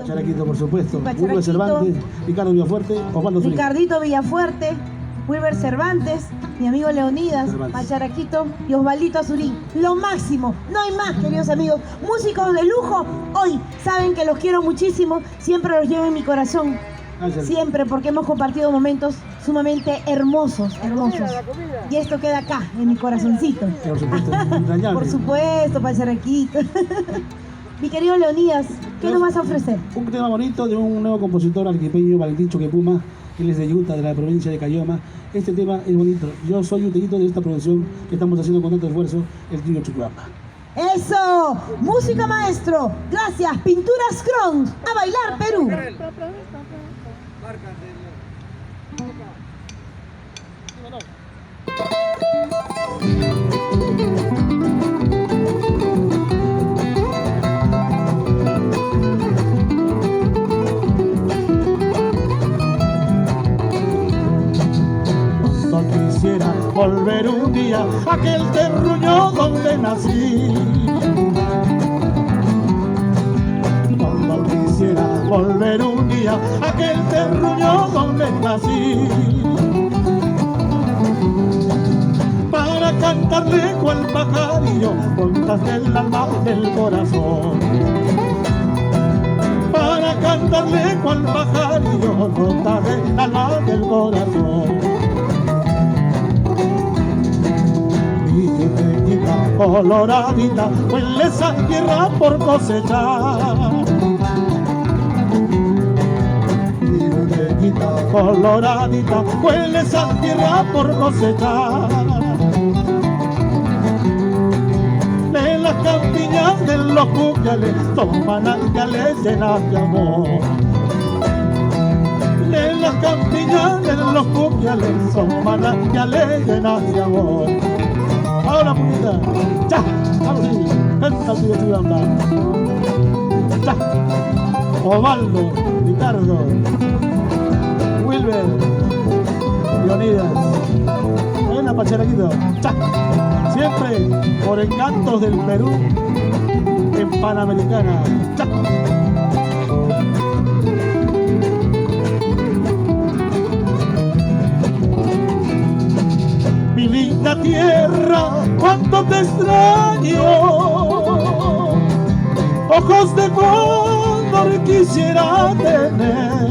Pacharaquito, por supuesto. Pacharaquito. Wilber Cervantes, Ricardo Villafuerte, Osvaldo Zúñiga. Ricardito Villafuerte, Wilber Cervantes, mi amigo Leonidas, Cervantes. Pacharaquito y Osvaldito Azurín. Lo máximo, no hay más, queridos amigos. Músicos de lujo, hoy saben que los quiero muchísimo, siempre los llevo en mi corazón. Gracias. Siempre, porque hemos compartido momentos sumamente hermosos, hermosos. Y esto queda acá, en mi corazoncito. Por supuesto, entrañable. Por supuesto, Pacharaquito. Mi querido Leonidas, ¿qué nos vas a ofrecer? Un tema bonito de un nuevo compositor arequipeño, Valentín Choquepuma. Él es de Yuta, de la provincia de Cayoma. Este tema es bonito. Yo soy un de esta producción que estamos haciendo con tanto esfuerzo, el trío Chucuapa. ¡Eso! ¡Música maestro! Gracias, Pinturas Crons. A bailar, Perú. Cuando quisiera volver un día a aquel terruño donde nací. Cuando quisiera volver un día a aquel terruño donde nací. Para cantarle cual pajarillo contas del alma del corazón. Para cantarle cual pajarillo contas del alma del corazón. Coloradita, huele esa tierra por cosechar. Virgeñita coloradita, huele esa tierra por cosechar. De las campiñas de los cupiales son manantiales llenas de amor. De las campiñas de los cupiales son manantiales llenas de amor. Ahora, puñita, ya, vamos ahí, canta el tío Chulanda. Ya, Osvaldo, Ricardo, Wilber, Leonidas, buena Pacharaquito, ya, siempre por encantos del Perú en Panamericana, ya. Mi linda tierra, cuánto te extraño. Ojos de cóndor quisiera tener.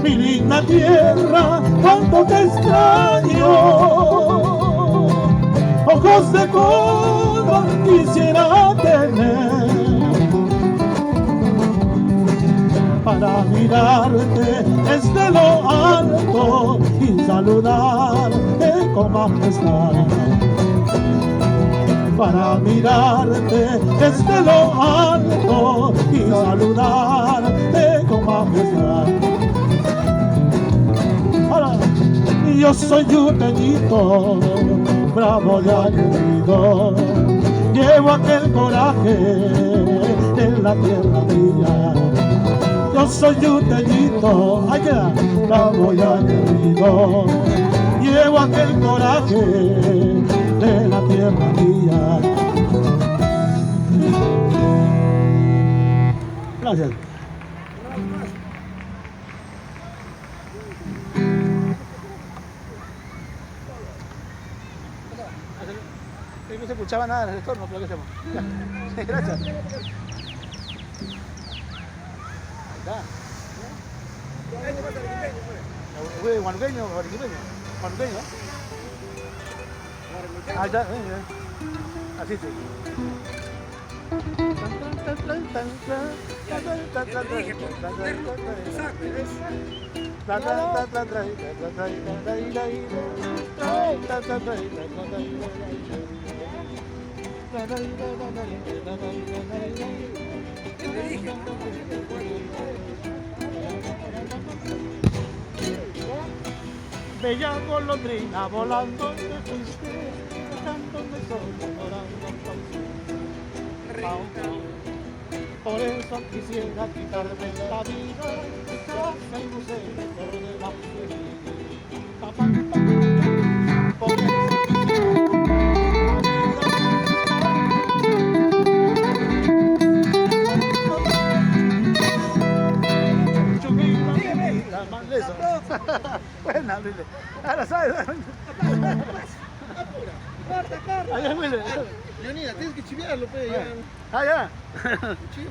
Mi linda tierra, cuánto te extraño. Ojos de cóndor quisiera tener. Para mirarte desde lo alto y saludarte con majestad. Para mirarte desde lo alto y saludarte con majestad. Ahora, yo soy yuteñito, bravo y aguerrido, llevo aquel coraje de la tierra mía. Yo soy yuteñito, ahí queda, bravo y aguerrido, llevo aquel coraje de la tierra mía. Gracias. No se escuchaba nada en el retorno, pero ¿qué hacemos? Ya. Gracias. Huanuqueño, arequipeño. Huanuqueño. Ah, ya, así sí. Bella golondrina volando te fuiste, dejándome solo llorando por eso quisiera quitarme la vida, casa y lucero por debajo de mí. Por eso quisiera quitarme la vida. más leso. Buena, Willy. Ahora sabes. Corta. Allá, Willy. Leonida, tienes que chiviarlo, pe. Ah, ya. Chivo,